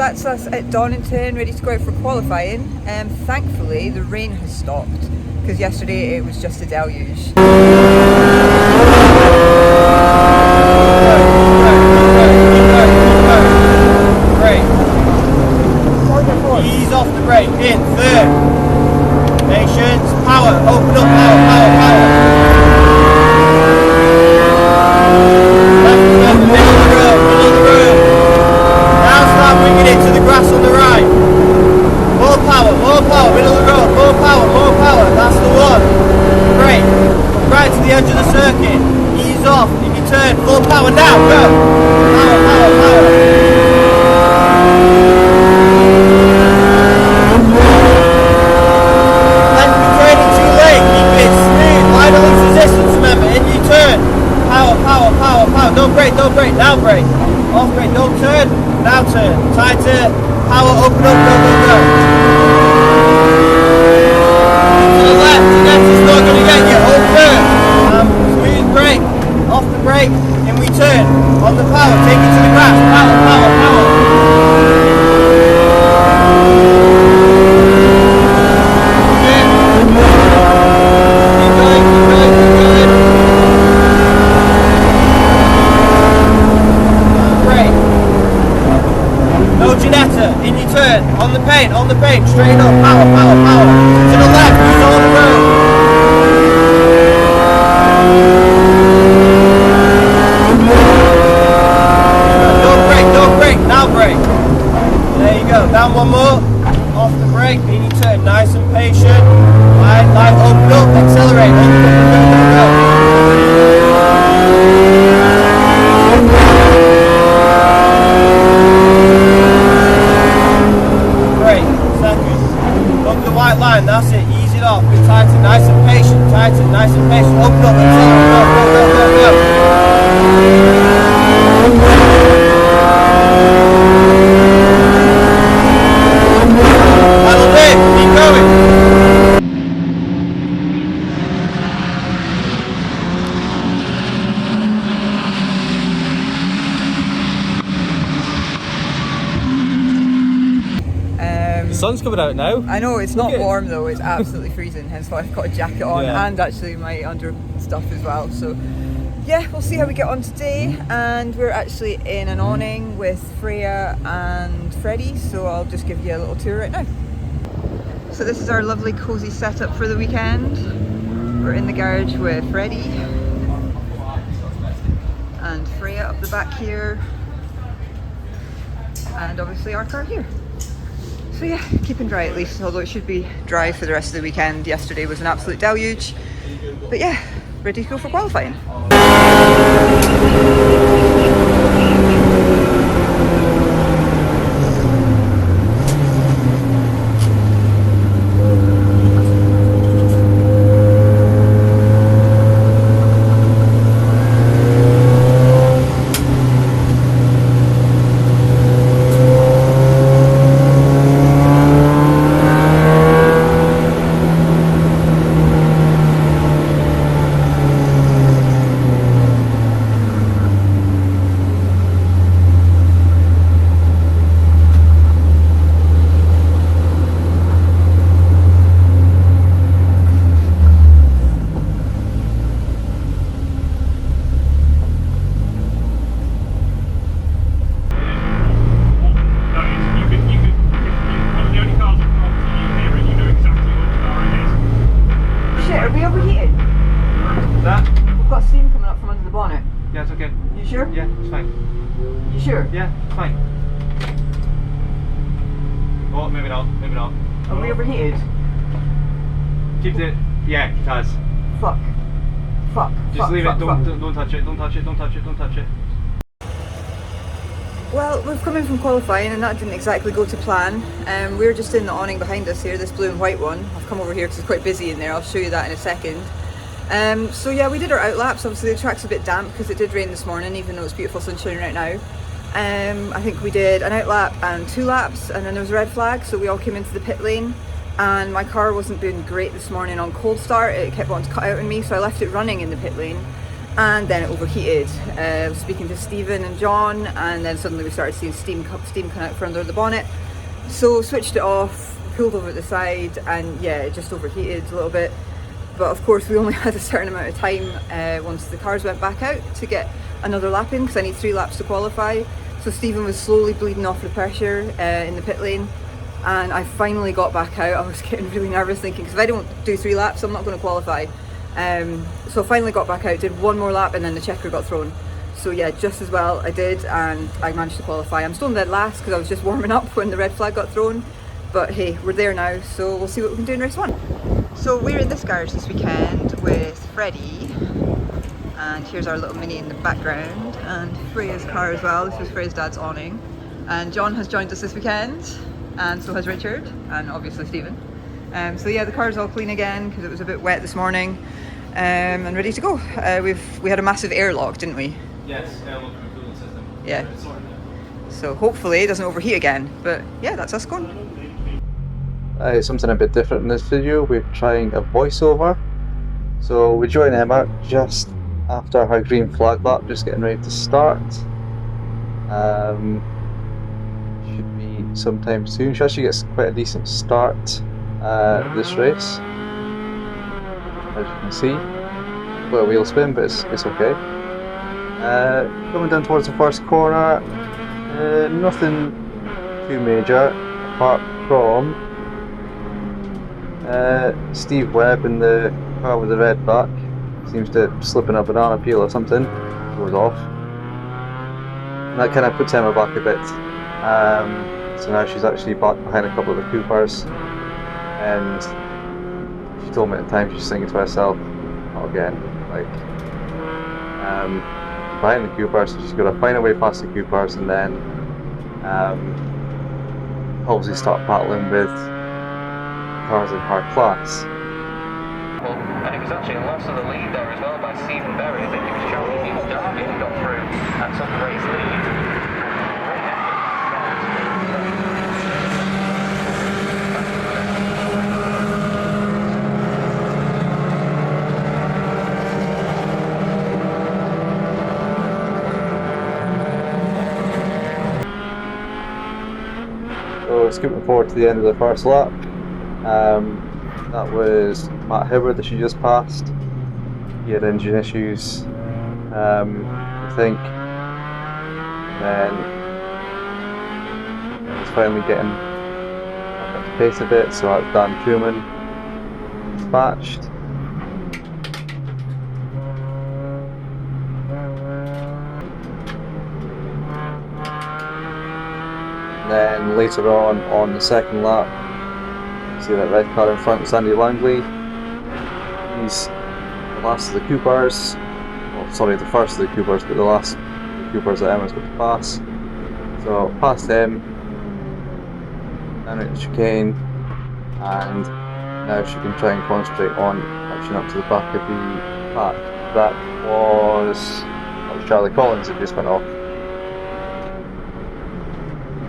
that's us at Donington, ready to go out for qualifying. Thankfully, the rain has stopped, because yesterday it was just a deluge. Brake. Ease off the brake. In third. Patience. Power. Open up. Power. Power. Power. Left turn. Middle of the road. Middle of the road. Now start bringing it to the grass on the right. More power. More power. Middle of the road. More power. More power. That's the one. Brake. Right to the edge of the circuit. Ease off. If you turn. Full power now. Go. Power. Power. Power. Don't brake, now brake. Off brake, don't turn, now turn. Tighter, power, open up, go, go, go. To the left, it's not going to get you, open. Smooth brake, off the brake, and we turn. On the power, take it to the grass, power, power, power. On the paint, straight up, power, power, power. To the left, use all the road. Don't brake, now brake. There you go, down one more. Off the brake, mini turn, nice and patient. Light, open up, accelerate, open up, go. Line, that's it, ease it off, be tighten, nice and patient, open up, accelerate, go. That'll do, keep going. The sun's coming out now. I know, it's not warm though, it's absolutely freezing, hence why I've got a jacket on and actually my under stuff as well. So yeah, we'll see how we get on today, and we're actually in an awning with Freya and Freddie, so I'll just give you a little tour right now. So this is our lovely cosy setup for the weekend. We're in the garage with Freddie and Freya up the back here, and obviously our car here. So yeah, keeping dry at least, although it should be dry for the rest of the weekend. Yesterday was an absolute deluge. But yeah, ready to go for qualifying. Yeah, it's fine. Oh, maybe not. Are we overheated? Keeps it. Yeah, it has. Fuck. Just leave it. Don't touch it. Don't touch it. Well, we've come in from qualifying and that didn't exactly go to plan. We're just in the awning behind us here, this blue and white one. I've come over here because it's quite busy in there. I'll show you that in a second. So yeah, we did our outlaps. Obviously the track's a bit damp because it did rain this morning, even though it's beautiful sunshine right now. I think we did an outlap and 2 laps, and then there was a red flag, so we all came into the pit lane, and my car wasn't doing great this morning on cold start. It kept wanting to cut out on me, so I left it running in the pit lane, and then it overheated. I was speaking to Stephen and John, and then suddenly we started seeing steam coming out from under the bonnet. So switched it off, pulled over at the side, and yeah, it just overheated a little bit. But of course we only had a certain amount of time once the cars went back out to get another lap in, because I need 3 laps to qualify. So Stephen was slowly bleeding off the pressure in the pit lane, and I finally got back out. I was getting really nervous thinking, because if I don't do 3 laps I'm not going to qualify. So I finally got back out, did 1 more lap, and then the checker got thrown. So yeah, just as well I did, and I managed to qualify. I'm still in dead last because I was just warming up when the red flag got thrown, but hey, we're there now, so we'll see what we can do in race 1. So we're in this garage this weekend with Freddie, and here's our little Mini in the background, and Freya's car as well. This was Freya's dad's awning, and John has joined us this weekend, and so has Richard, and obviously Stephen. So yeah, the car's all clean again because it was a bit wet this morning, and ready to go. We had a massive airlock, didn't we? Yes, airlock and cooling system. Yeah. So hopefully it doesn't overheat again. But yeah, that's us going. Something a bit different in this video. We're trying a voiceover. So we join Emma just after her green flag lap, just getting ready to start. Should be sometime soon. She actually gets quite a decent start this race, as you can see. Well, a wheel spin, but it's okay. Coming down towards the first corner, nothing too major apart from Steve Webb in the car with the red back seems to slip in a banana peel or something, goes off, and that kind of puts Emma back a bit. So now she's actually back behind a couple of the Coopers, and she told me at the time she's thinking to herself, not again, like, behind the Coopers, so she's got to find a way past the Coopers and then obviously start battling with cars in her class. And it was actually a loss of the lead there as well by Stephen Berry. I think it was Charlie Hughes Derby who got through and took the race lead. So skipping forward to the end of the first lap, that was Matt Hibbard that she just passed. He had engine issues, I think. Then he's finally getting up at the pace a bit, so that's Dan Truman dispatched. And then later on the second lap, see that red car in front of Sandy Langley. He's the last of the Coopers. Well, sorry, the first of the Coopers, but the last of the Coopers that Emma's got to pass. So past him, down at the chicane, and now she can try and concentrate on catching up to the back of the pack. That was Charlie Collins that just went off.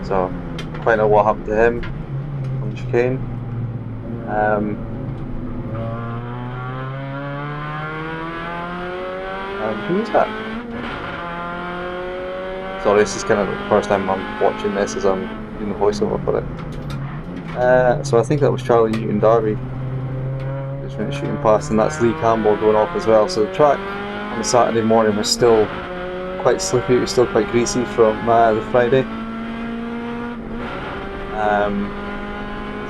So find out what happened to him on the chicane. Who was that? Sorry, this is kind of the first time I'm watching this as I'm doing the voiceover for it. So I think that was Charlie Newton Derby just went shooting past, and that's Lee Campbell going off as well. So the track on the Saturday morning was still quite slippy, it was still quite greasy from the Friday.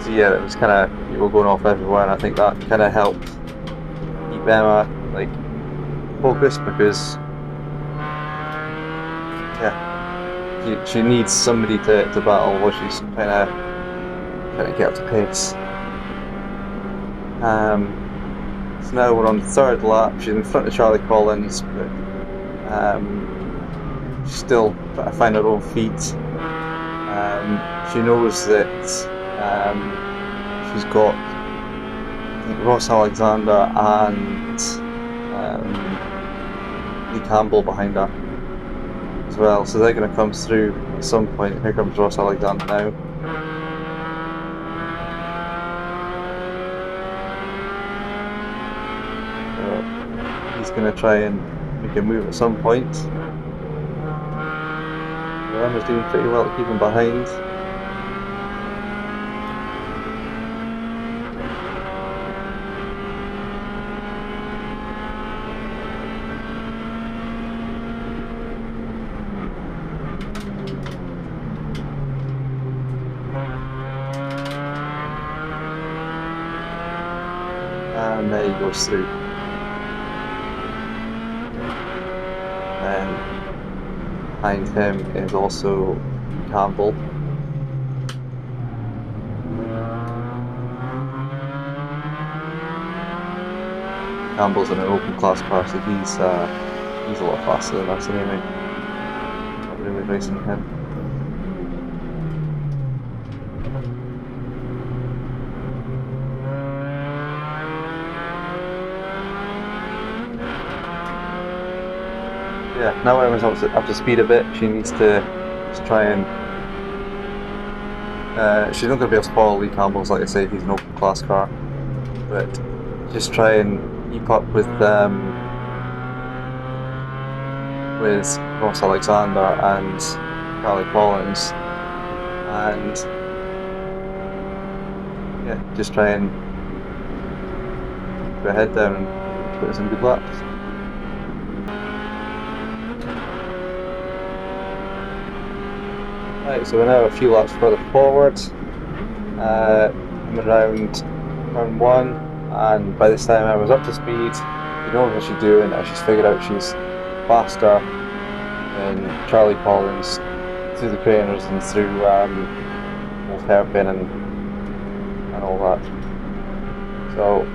So yeah, it was kind of, people going off everywhere, and I think that kind of helped keep Emma like focused, because yeah, she needs somebody to battle while she's trying to get up to pace. So now we're on the third lap. She's in front of Charlie Collins, but she's still trying to find her own feet. She knows that she's got, I think, Ross Alexander and Lee Campbell behind her as well, so they're going to come through at some point. Here comes Ross Alexander now. So he's going to try and make a move at some point. Emma's doing pretty well to keep him behind. And there he goes through. And behind him is also Campbell. Campbell's in an open class car, so he's a lot faster than us anyway. Not really racing him. Yeah, now Emma's up to speed a bit. She needs to just try and. She's not going to be able to follow Lee Campbell's, like I say, he's an open class car. But just try and keep up with Ross Alexander and Charlie Collins, and yeah, just try and put her head down and put us in good laps. Right, so we're now a few laps further forward. I'm around turn 1, and by this time I was up to speed. She knows what she's doing, and she's figured out she's faster than Charlie Collins through the trainers and through both hairpin and all that. So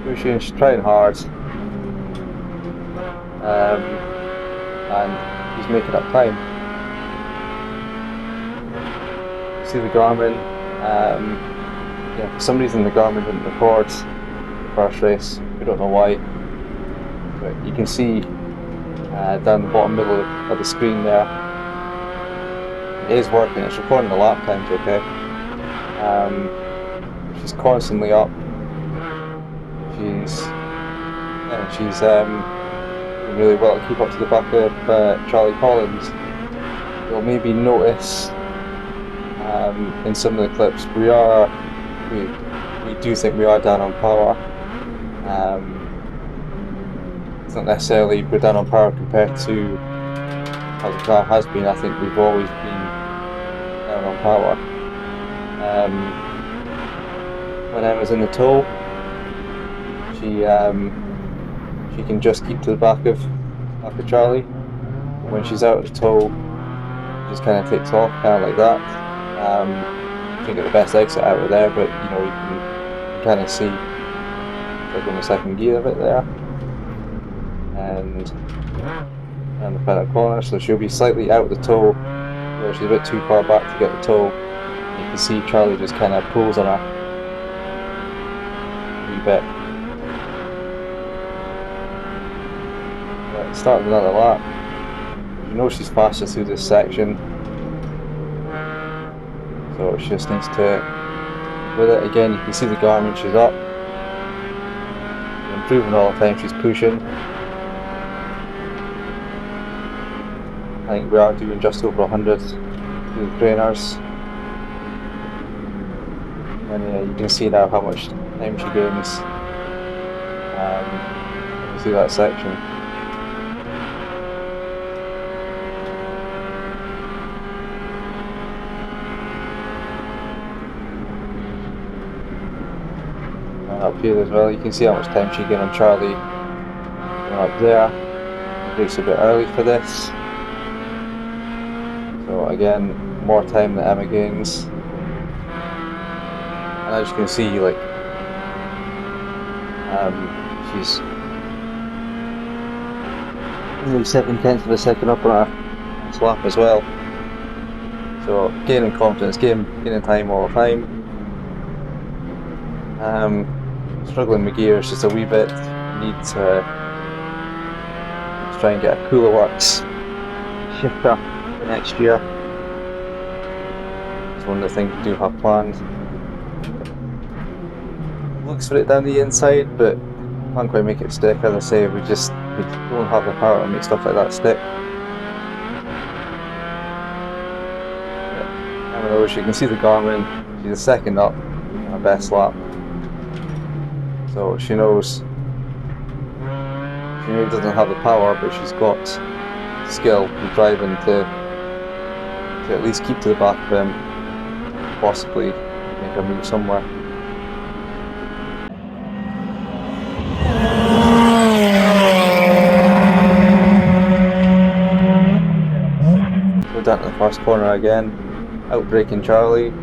pushing, she's trying hard, and she's making up time. See the Garmin. Yeah, for some reason the Garmin didn't record the first race. We don't know why, but you can see down the bottom middle of the screen there, it is working. It's recording the lap times, okay. She's constantly up. She's doing really well to keep up to the back of Charlie Collins. You'll maybe notice in some of the clips we do think we are down on power. It's not necessarily we're down on power compared to how the car has been. I think we've always been down on power. When Emma's in the tow, she can just keep to the back of Charlie. When she's out of the tow, she just kind of takes off, kind of like that. She didn't get the best exit out of there, but you know, you can kind of see like on the second gear a bit there, and the pedal corner, so she'll be slightly out the tow, where she's a bit too far back to get the tow. You can see Charlie just kind of pulls on her a wee bit. Right, start another lap. You know she's faster through this section, so she just needs to with it again. You can see the Garmin, she's up, she's improving all the time, she's pushing. I think we are doing just over 100 through the trainers, and yeah, you can see now how much time she gains through that section. Up here as well, you can see how much time she gained on Charlie. Up there, breaks a bit early for this. So again, more time that Emma gains. And as you can see, like she's only 7/10 of a second up on her lap as well. So gaining confidence, gaining time all the time. Struggling with gears just a wee bit. Need to try and get a Cooler Works shifter for next year. It's one of the things we do have planned. Looks for it down the inside, but can't quite make it stick. As I say, we just we don't have the power to make stuff like that stick. Emma knows, you can see the Garmin, she's a second up on her best lap. So she knows she maybe doesn't have the power, but she's got skill and driving to at least keep to the back of him, possibly make a move somewhere. Go down to the first corner again, outbraking Charlie.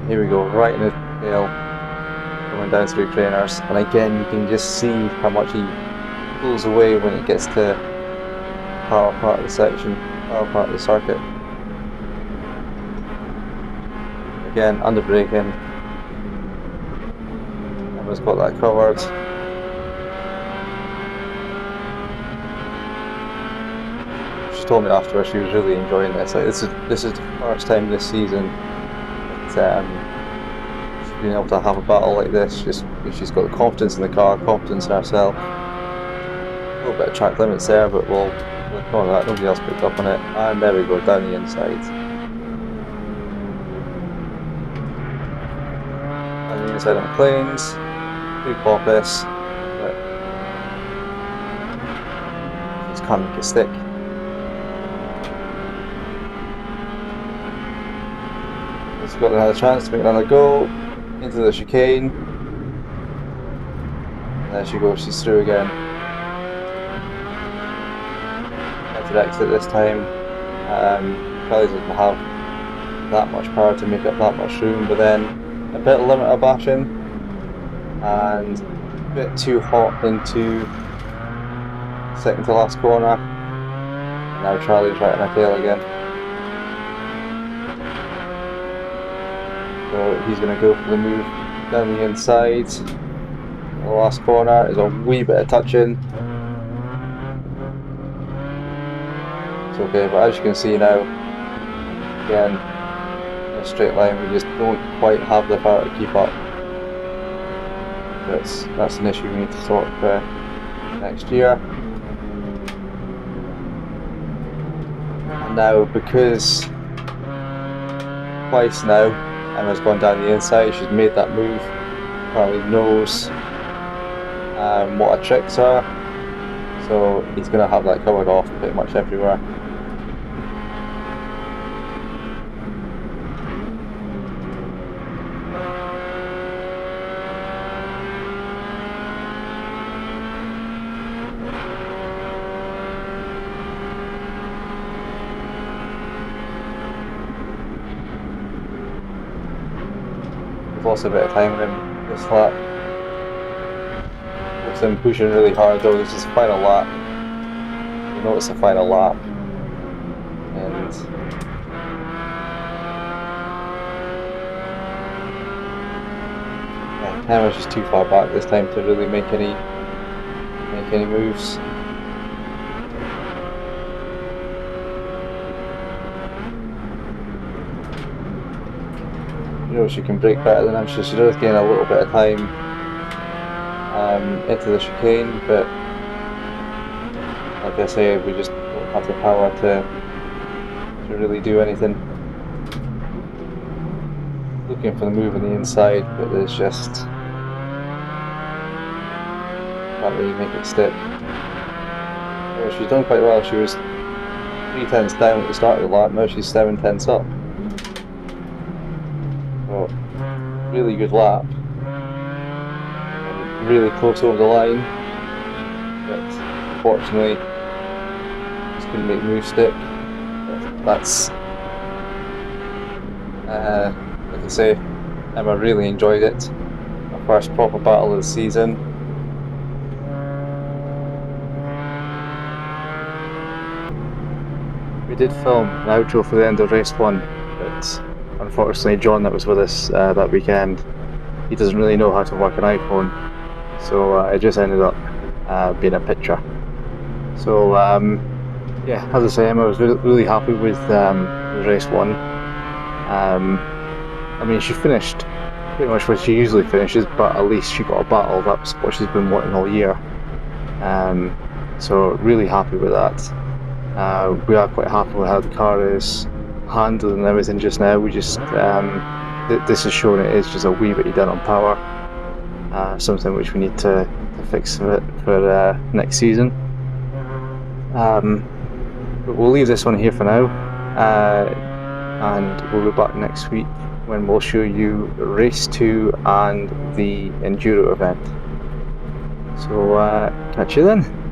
Here we go, right in the tail, going down through trainers, and again you can just see how much he pulls away when it gets to the power part of the section, power part of the circuit. Again, under braking. Emma's got that covered. She told me afterwards she was really enjoying this. Like, this is the first time this season that she's been able to have a battle like this. She's got the confidence in the car, confidence in herself. A little bit of track limits there, but we'll ignore that. Nobody else picked up on it. And there we go, down the inside. Down the inside on the planes. Big porpoise, but just can't make it stick. She's got another chance to make another go into the chicane. And there she goes, she's through again. Entered exit this time. Charlie doesn't have that much power to make up that much room, but then a bit of limiter bashing and a bit too hot into second to last corner. And now Charlie's right on her tail again. So he's going to go for the move down the inside. The last corner is a wee bit of touching. It's okay, but as you can see now, again, in a straight line we just don't quite have the power to keep up. That's an issue we need to sort next year. And now, because twice now Emma's gone down the inside, she's made that move, Charlie knows what her tricks are, so he's going to have that covered off pretty much everywhere. Lost a bit of time with him this lap. With him pushing really hard though, this is the final lap. You know it's the final lap. And yeah, Emma's just too far back this time to really make any moves. You know she can brake better than him, so she does gain a little bit of time into the chicane, but like I say, we just don't have the power to really do anything. Looking for the move on the inside, but there's just can't really make it stick. Well, she's done quite well. She was 3 tenths down at the start of the lap, now she's 7 tenths up. So, really good lap. And really close over the line, but unfortunately just couldn't make the move stick. That's like I say, Emma really enjoyed it. Our first proper battle of the season. We did film an outro for the end of race 1, but unfortunately John that was with us that weekend, he doesn't really know how to work an iPhone, so it just ended up being a picture. So yeah, as I say, Emma was really happy with race 1. I mean, she finished pretty much where she usually finishes, but at least she got a battle. That's what she's been wanting all year. So really happy with that. We are quite happy with how the car is handled and everything just now. We just this is showing it is just a wee bit done on power, something which we need to fix for next season. But we'll leave this one here for now, and we'll be back next week when we'll show you race 2 and the enduro event. So catch you then.